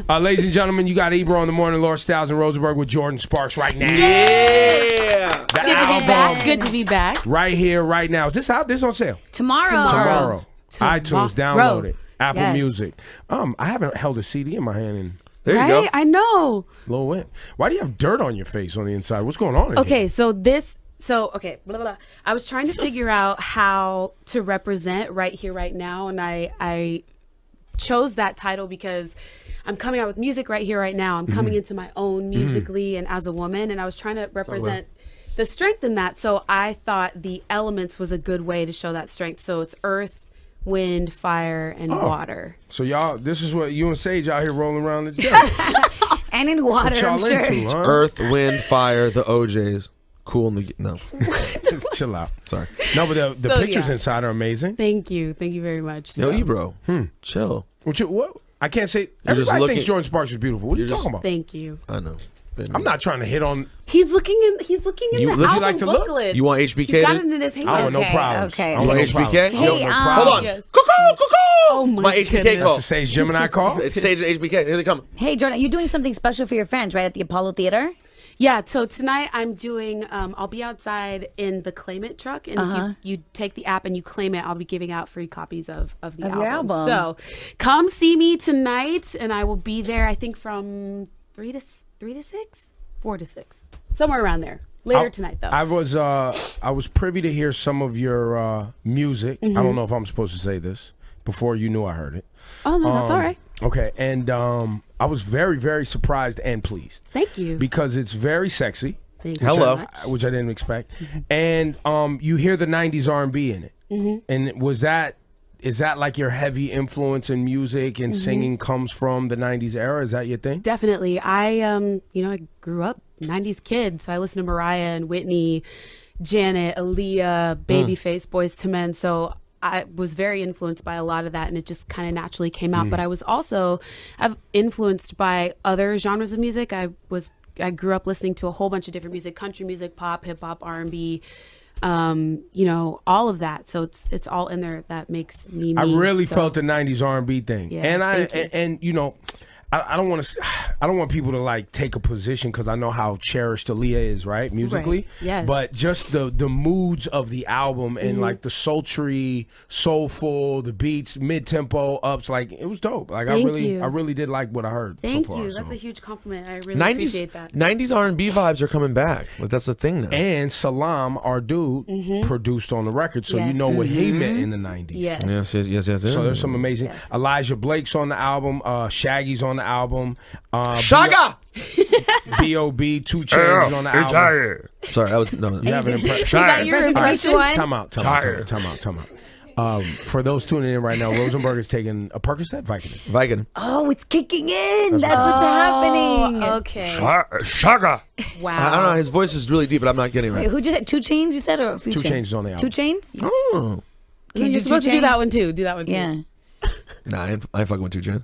Ladies and gentlemen, you got Ebro on the morning, Laura Styles and Rosenberg with Jordin Sparks right now. Yeah. Good to be back. Good to be back. Right here, right now. Is this out? This on sale? Tomorrow. iTunes, download it. Apple Music. I haven't held a CD in my hand in. There you go. I know. Lil Wayne. Why do you have dirt on your face on the inside? What's going on in here? So blah, blah, blah. I was trying to figure out how to represent right here, right now, and I chose that title because I'm coming out with music right here, right now. I'm coming into my own musically and as a woman, and I was trying to represent the strength in that. So I thought the elements was a good way to show that strength. So it's earth, wind, fire, and water. So y'all, this is what you and Sage out here rolling around today. And in water, I'm sure. Into, huh? Earth, wind, fire, the OJs. Cool in the no. Chill out. Sorry. No, but the pictures inside are amazing. Thank you very much. Yo, Ebro. Chill. What? I can't say. Everybody thinks Jordin Sparks is beautiful. What are you talking about? Thank you. I know. I'm not trying to hit on. He's looking in the album like to look? booklet. You want HBK? He's got it in his hand. I want no problems. Okay. I You want no HBK? problems. Hey, Hold on. Yes. Cuckoo. Oh It's my HBK goodness. call. That's the Sage Gemini call. It's Sage and HBK. Here they come. Hey, Jordan, you're doing something special for your fans, right? At the Apollo Theater? Yeah, so tonight I'm doing, I'll be outside in the Claim It truck, and if you take the app and you claim it, I'll be giving out free copies of the your album. So come see me tonight, and I will be there, I think, from 3 to 6? 4 to 6. Somewhere around there. Later tonight, though. I was privy to hear some of your music. I don't know if I'm supposed to say this before you knew I heard it. Oh, no, that's all right. Okay, and I was very, very surprised and pleased. Thank you. Because it's very sexy. Thank you Hello. so much. Which I didn't expect. And you hear the 90s R&B in it. And is that like your heavy influence in music and singing comes from the 90s era? Is that your thing? Definitely. I grew up 90s kid, so I listened to Mariah and Whitney, Janet, Aaliyah, Babyface, Boyz II Men. So I was very influenced by a lot of that, and it just kind of naturally came out. But I was also influenced by other genres of music. I grew up listening to a whole bunch of different music: country music, pop, hip hop, R&B. All of that. So it's all in there that makes me. I really felt the 90s R&B thing. Yeah, and I don't want to. I don't want people to like take a position because I know how cherished Aaliyah is, right, musically. Right. Yes. But just the moods of the album and like the sultry, soulful, the beats, mid tempo ups, like it was dope. Like I really did like what I heard. Thank so far, you. so. That's a huge compliment. I really appreciate that. 90s R&B vibes are coming back. Like that's the thing now. And Salam, our dude, produced on the record, so you Yes. know what he meant in the 90s. Yes. Yes. So there's some amazing. Elijah Blake's on the album. Shaggy's on the album. Shaga! B.O.B. 2 Chainz is on the album. Sorry, I was no. You have an impression. Is that your impression? Time out. For those tuning in right now, Rosenberg is taking a Percocet Vicodin. Oh, it's kicking in. That's what's happening. Okay. Shaga. Wow. I don't know. His voice is really deep, but I'm not getting it Wait, right. who just said 2 Chainz? You said or a few 2 Chainz is on the album. 2 Chainz? Oh. Can you You're do supposed to 2 do that one too. Do that one too. Yeah. Nah, I ain't fucking with 2 Chainz.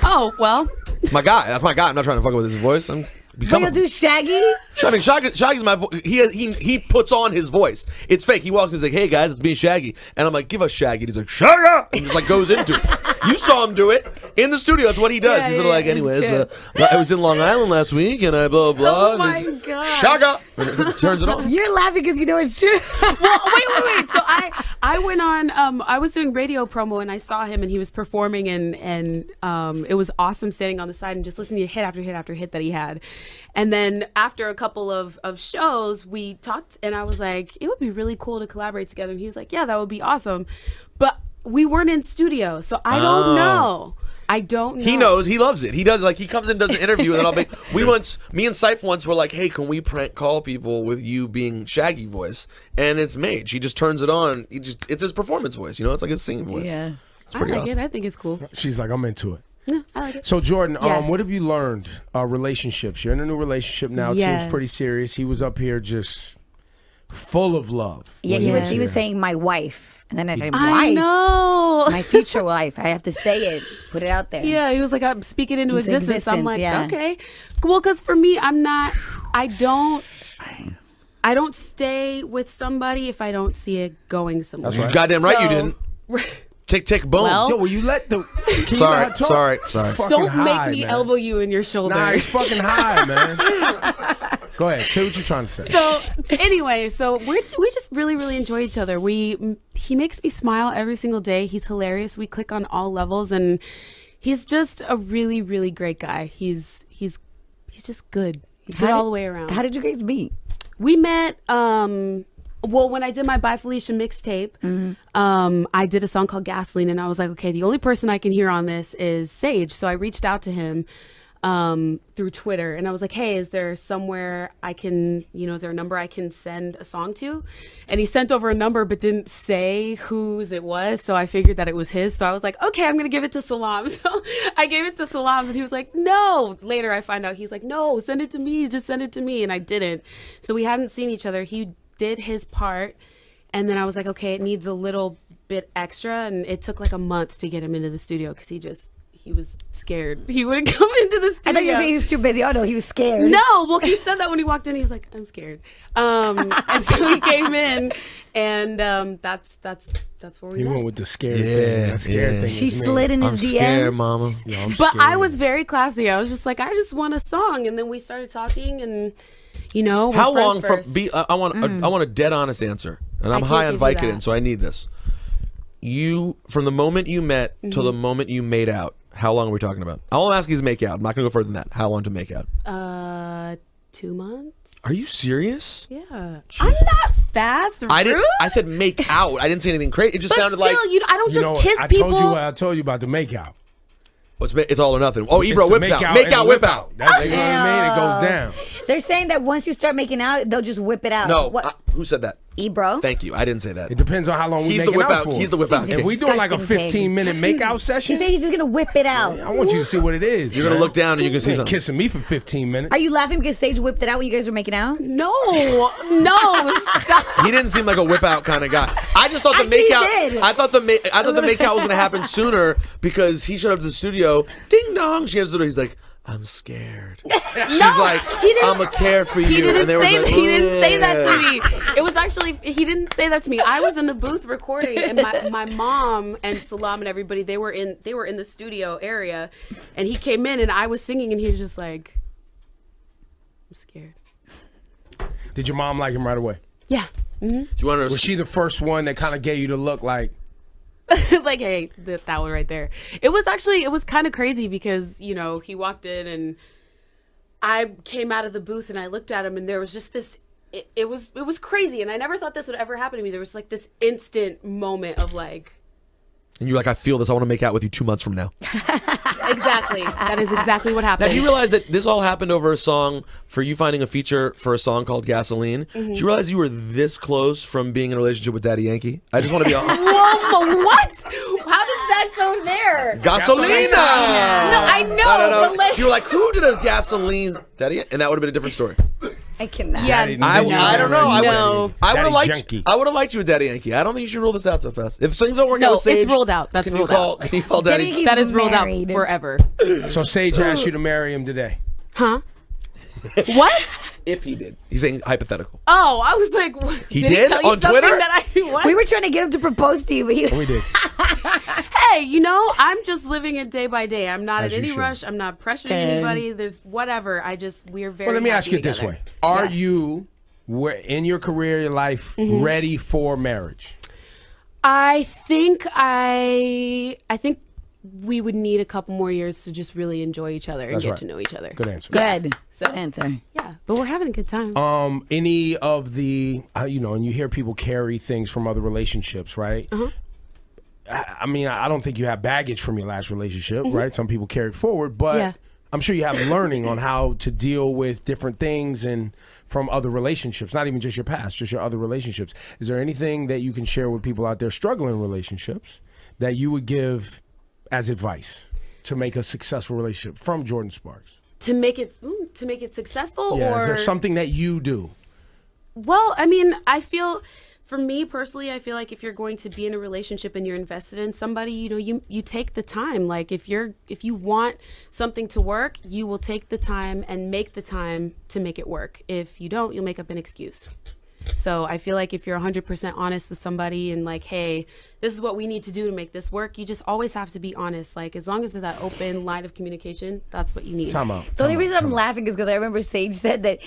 Oh well. It's my guy. That's my guy. I'm not trying to fuck with his voice. I'm But becoming. you'll do Shaggy? Shaggy's my voice. He puts on his voice. It's fake. He walks in and he's like, "Hey guys, it's me, Shaggy," and I'm like, "Give us Shaggy." And he's like, "Shaga," and just like goes into it. You saw him do it in the studio. That's what he does. Yeah, He's sort of like, it's anyways, good. I was in Long Island last week, and I blah blah. Oh my and gosh. Shaga turns it on. You're laughing because you know it's true. Well, wait. So I went on. I was doing radio promo and I saw him and he was performing and it was awesome standing on the side and just listening to hit after hit after hit that he had. And then after a couple of shows, we talked and I was like, it would be really cool to collaborate together. And he was like, yeah, that would be awesome. But we weren't in studio, so I don't know. I don't know. He knows. He loves it. He does. Like he comes in, does an interview, and then I'll be. Me and Syph once were like, "Hey, can we prank call people with you being Shaggy voice?" And it's Mage. He just turns it on. It's his performance voice. You know, it's like his singing voice. Yeah. It's pretty I like awesome. it. I think it's cool. She's like, I'm into it. Yeah, I like it. So Jordin, Yes. what have you learned? Relationships. You're in a new relationship now. It Yes. seems pretty serious. He was up here just full of love. Yeah, when he was here. saying my wife. And then I said, I wife. know. My future wife. I have to say it. Put it out there. Yeah, he was like, I'm speaking into existence. I'm like, yeah. okay. Well, because for me, I don't stay with somebody if I don't see it going somewhere. That's right. Goddamn right you didn't. Tick, tick, boom. Well, Yo, will you let the? Can you sorry, not talk? sorry, sorry. Fucking don't high, make me man. elbow you in your shoulder. Nah, he's fucking high, man. Go ahead. Say what you're trying to say. So anyway, so we just really enjoy each other. He makes me smile every single day. He's hilarious. We click on all levels, and he's just a really great guy. He's just good. He's good all the way around. How did you guys meet? We met well, when I did my By Felicia mixtape, I did a song called Gasoline, and I was like, okay, the only person I can hear on this is Sage. So I reached out to him through Twitter, and I was like, hey, is there somewhere I can, is there a number I can send a song to? And he sent over a number but didn't say whose it was, so I figured that it was his. So I was like, okay, I'm gonna give it to Salam. So I gave it to Salam, and he was like, no. Later I find out he's like, no, send it to me, just send it to me. And I didn't. So we hadn't seen each other. He did his part, and then I was like, okay, it needs a little bit extra, and it took like a month to get him into the studio because he was scared he wouldn't come into the studio. I thought you were saying he was too busy. Oh no, he was scared. No, well, he said that when he walked in. He was like, I'm scared. And so he came in, and that's where we You met. went with the scared thing. The scared thing. She is me. slid in his I'm DMs. scared, mama. Yo, I'm But scared. I was very classy. I was just like, I just want a song, and then we started talking, and we're How friends long from first. I want a dead honest answer, and I'm I high can't on give you Vicodin, that. so I need this. You from the moment you met till the moment you made out. How long are we talking about? All I'm asking is make out. I'm not gonna go further than that. How long to make out? 2 months. Are you serious? Yeah, I'm not fast. I didn't. rude. I said make out. I didn't say anything crazy. It just But sounded still, like I don't You just know, kiss I people. told you what I told you about the makeout. it's all or nothing. Oh, Ebro It's whips the out. Make and out, the whip out. That's, you know what I mean? It goes down. They're saying that once you start making out, they'll just whip it out. No, What? who said that? Ebro? Thank you. I didn't say that. It depends on how long we He's make the whip out out. for. He's the whip out. If we doing like a Disgusting 15-minute makeout session, He said he's just gonna whip it out. I want you to see what it is. You're gonna look down and you can see You ain't something. kissing me for 15 minutes. Are you laughing because Sage whipped it out when you guys were making out? No, stop. He didn't seem like a whip out kind of guy. I just thought the Actually, make he out. did. I thought the make out was gonna happen sooner because he showed up to the studio. Ding dong. She has the door. He's like, I'm scared. She's like, he didn't- I'm gonna care for you. He didn't and they were say like, that. He didn't say that "Ugh." to me. It was actually he didn't say that to me. I was in the booth recording, and my mom and Salam and everybody they were in the studio area, and he came in and I was singing, and he was just like, I'm scared. Did your mom like him right away? Yeah. You want Was she the first one that kind of gave you the look like? Like, hey, that one right there. It was kind of crazy because, he walked in and I came out of the booth and I looked at him and there was just this, it was crazy. And I never thought this would ever happen to me. There was like this instant moment of like. And you're like, I feel this. I want to make out with you 2 months from now. Exactly. That is exactly what happened. Now, do you realize that this all happened over a song for you finding a feature for a song called Gasoline? Do you realize you were this close from being in a relationship with Daddy Yankee? I just want to be honest. Whoa, what? How did that go there? Gasolina! No, I know. but like- You were like, who did a gasoline? Daddy? And that would have been a different story. I cannot. Yeah, Daddy- I Daddy don't know. I No. would Daddy have liked. Junkie. I would have liked you with Daddy Yankee. I don't think you should rule this out so fast. If things don't work out No, with Sage, it's ruled out. That's can ruled you call, out. Can you call Daddy Daddy? Yankee- That is ruled married. out forever. So Sage asked you to marry him today. Huh? What? If he did, he's saying hypothetical. Oh, I was like, what? He he did? tell you On something Twitter? That what? We were trying to get him to propose to you, but he, We did. Hey, I'm just living it day by day. I'm not As in you any should. rush. I'm not pressuring Good. anybody. There's whatever. We're very. Well, let me ask happy you it this together. way: Are Yes. you, in your career, your life, ready for marriage? I think we would need a couple more years to just really enjoy each other and That's get right. to know each other. Good answer. good. So- Good answer. Yeah, but we're having a good time. Any of the, and you hear people carry things from other relationships, right? I mean, I don't think you have baggage from your last relationship, right? Some people carry it forward, but Yeah. I'm sure you have learning on how to deal with different things and from other relationships, not even just your past, just your other relationships. Is there anything that you can share with people out there struggling in relationships that you would give as advice to make a successful relationship from Jordin Sparks? to make it successful, Yeah, or is there something that you do? Well, I mean, I feel, for me personally, I feel like if you're going to be in a relationship and you're invested in somebody, you take the time. Like if you want something to work, you will take the time and make the time to make it work. If you don't, you'll make up an excuse. So I feel like if you're 100% honest with somebody and like, hey, this is what we need to do to make this work, you just always have to be honest. Like, as long as there's that open line of communication, that's what you need. Time out. The only reason I'm laughing is because I remember Sage said that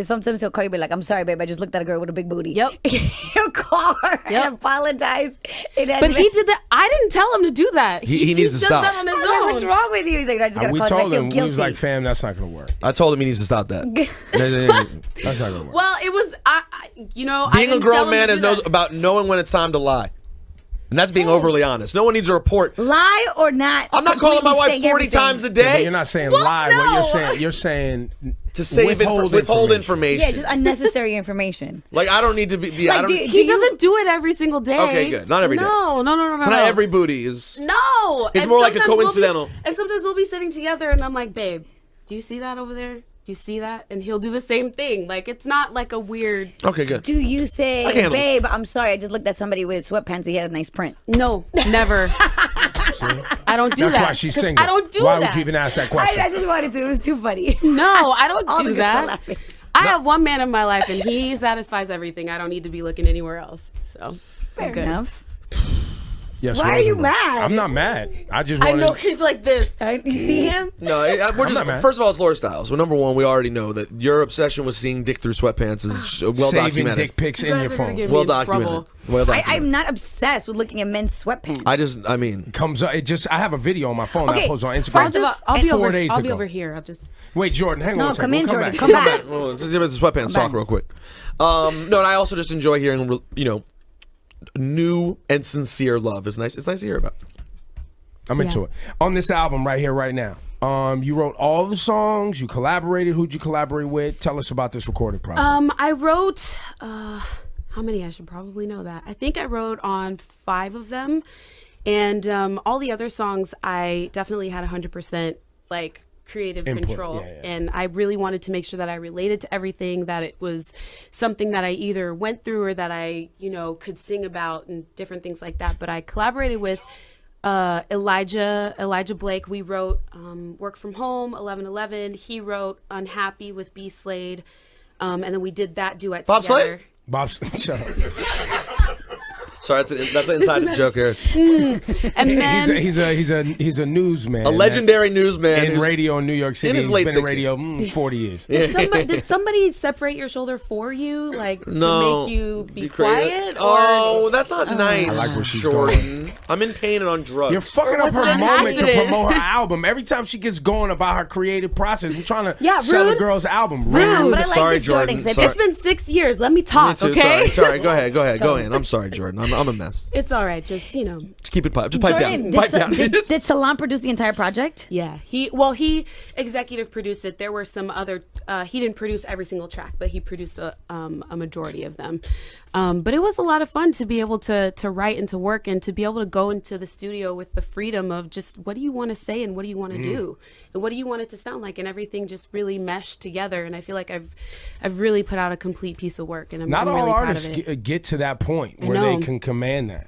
sometimes he'll call you, be like, I'm sorry, babe, I just looked at a girl with a big booty. Yep. He'll call her and apologize. But he did that. I didn't tell him to do that. He needs to does stop. that on his I was like, own. what's wrong with you? He's like, I just gotta We call him. told I feel him, guilty. we was like, fam, that's not going to work. I told him he needs to stop that. That's not going to work. Well, it was, I Being a didn't tell grown him man to is do knows that. about knowing when it's time to lie. And that's being overly honest. No one needs a report. Lie or not? I'm not calling my wife saying 40 everything. times a But day you're not saying What? lie. No. What you're saying to save withhold information. Yeah, just unnecessary information. Like, I don't need to be. Like, I don't, He doesn't do it every single day. Okay, good. Not every day. No. so not every booty is. No. It's And more like a sometimes coincidental. and sometimes we'll be sitting together and I'm like, babe, do you see that over there? Do you see that? And he'll do the same thing. Like, it's not like a weird. Okay, good. Do you say, I can handle this. babe, I'm sorry, I just looked at somebody with sweatpants, he had a nice print. No, never. I don't do That's that. why she's single. I don't do Why that. would you even ask that question? I just wanted to, it was too funny. No, I don't All the do girls are that. laughing. I have one man in my life and he satisfies everything. I don't need to be looking anywhere else. So, Fair good. enough. Yes, Why are you Rosamund. mad? I'm not mad. I just I wanted. know he's like this. You see him? No, we're just. not mad. First of all, it's Laura Styles. Well, number one, we already know that your obsession with seeing dick through sweatpants is well saving documented. dick pics in guys your are gonna phone. get me Well in documented. trouble. Well documented. I'm not obsessed with looking at men's sweatpants. I mean, Comes up. It just. I have a video on my phone that I Okay, post on Instagram. First of all, I'll be 4 over. days I'll be ago. over here. I'll just. Wait, Jordan, hang on. No, a second. come in, We'll Jordan. back. Come back. well, let's see about the sweatpants talk real quick. No, and I also just enjoy hearing, new and sincere love is nice. It's nice to hear about. I'm into it. On this album right here, right now. You wrote all the songs. You collaborated. Who'd you collaborate with? Tell us about this recording process. I wrote. How many? I should probably know that. I think I wrote on 5 of them, and all the other songs I definitely had 100% like creative Input, control, yeah. and I really wanted to make sure that I related to everything, that it was something that I either went through or that I could sing about and different things like that. But I collaborated with Elijah Blake. We wrote Work From Home, 1111. He wrote Unhappy with B Slade, and then we did that duet Bob together. Slade? Bob, shut up. Sorry, that's an inside joke here. And then He's a newsman. A legendary newsman in who's- radio in New York City. in his He's late been in 60s. radio 40 years. did somebody separate your shoulder for you, like to No. make you be creative. quiet? Oh, that's not nice. I like where she's Jordan. I'm in pain and on drugs. You're fucking up was her it an moment to accident? promote her album. Every time she gets going about her creative process, we're trying to Yeah, sell a rude. girl's album. Rude. But I like Sorry, this Jordan. Jordan. Said, Sorry. It's been 6 years. Let me Me talk, too. okay? Sorry. Go ahead. Go ahead. I'm sorry, Jordan. I'm a mess. It's all right. Just Just keep it pipe. Just pipe Jordan, down. Pipe down. did Salam produce the entire project? yeah. He executive produced it. There were some other. He didn't produce every single track, but he produced a majority of them. But it was a lot of fun to be able to write and to work and to be able to go into the studio with the freedom of just what do you want to say and what do you want to do and what do you want it to sound like, and everything just really meshed together. And I feel like I've really put out a complete piece of work, and I'm Not really all proud artists of it. get to that point where they know. can command that.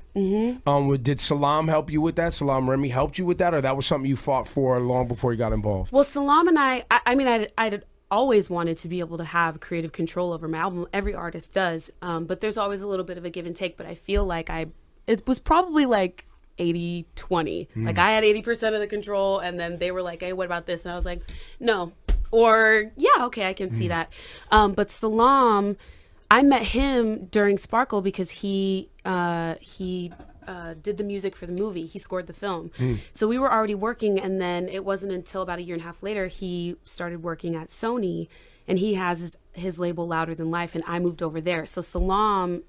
Did Salam help you with that? Salam Remy helped you with that, or that was something you fought for long before you got involved? Well, Salam and I mean, I'd always wanted to be able to have creative control over my album. Every artist does, but there's always a little bit of a give and take. But I feel like it was probably like 80-20. Like I had 80% of the control, and then they were like, "Hey, what about this?" And I was like, "No," or "Yeah, okay, I can see that." But Salam, I met him during Sparkle because he did the music for the movie. He scored the film. So we were already working, and then it wasn't until about a year and a half later he started working at Sony, and he has his label Louder Than Life, and I moved over there. So Salam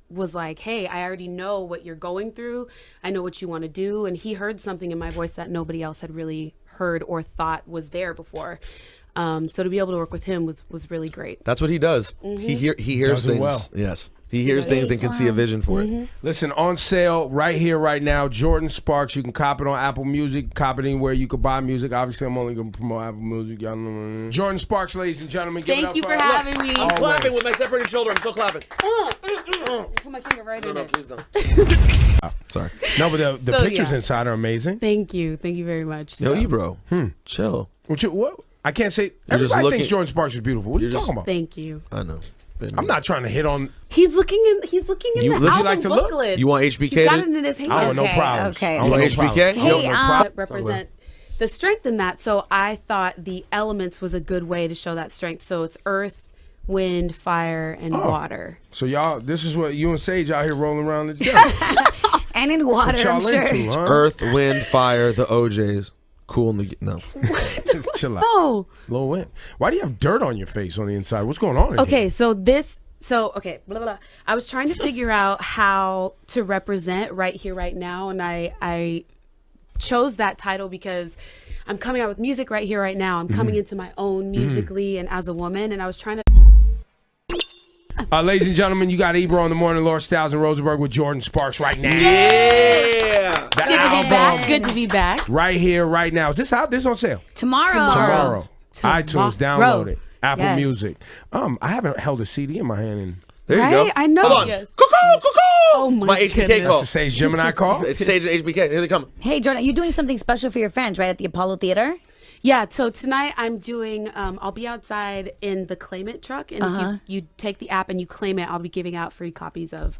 was like, hey, I already know what you're going through. I know what you want to do. And he heard something in my voice that nobody else had really heard or thought was there before. So to be able to work with him was really great. That's what he does. He hears Does it things. well. Yes. He hears things and can see a vision for it. Listen, on sale right here, right now, Jordin Sparks. You can cop it on Apple Music, cop it anywhere you could buy music. Obviously, I'm only going to promote Apple Music. Y'all know. Jordin Sparks, ladies and gentlemen. Give it Thank up you for her. having me. Always. Clapping with my separated shoulder. I'm still clapping. Put my finger right in No, it. please don't. Sorry. No, but the So, pictures yeah. inside are amazing. Thank you very much. Yo, So, you bro. Chill. What? I can't say. You're just Everybody looking- thinks Jordin Sparks is beautiful. What are you You're just- talking about? thank you. I know. happen. I'm not trying to hit on. He's looking in. He's looking in You- the would you album like to look? booklet. You want HBK? He's got it in his hand. I don't want no Okay, problems. okay. I don't You want want no HBK? problems. Hey, I don't want no problems. Represent the strength in that. So I thought the elements was a good way to show that strength. So it's earth, wind, fire, and water. So y'all, this is what you and Sage out here rolling around together. And in water, What I'm y'all sure. into, huh? Earth, wind, fire, the OJs. Cool in the no. Chill out. Oh. Lil Wayne. Why do you have dirt on your face on the inside? What's going on in Okay, here? so this. So okay, blah, blah, blah. I was trying to figure out how to represent right here, right now, and I chose that title because I'm coming out with music right here, right now. I'm coming into my own musically and as a woman, and I was trying to. Ladies and gentlemen, you got Ebro in the morning, Laura Styles and Rosenberg with Jordin Sparks right now. Yeah. The Good to be album back. Good to be back. right here, right now. Is this out? This on sale? Tomorrow. Tomorrow. iTunes, download it. Apple Yes. Music. I haven't held a CD in my hand in. There you Right? go. I know. Hold on. Yes. Cuckoo, cuckoo. Oh It's my my HBK goodness. call. That's the Sage Gemini call. It's Sage the HBK. Here they come. Hey, Jordan, you're doing something special for your fans, right, at the Apollo Theater? Yeah, so tonight I'm doing, I'll be outside in the Claim It truck, and if you take the app and you claim it, I'll be giving out free copies of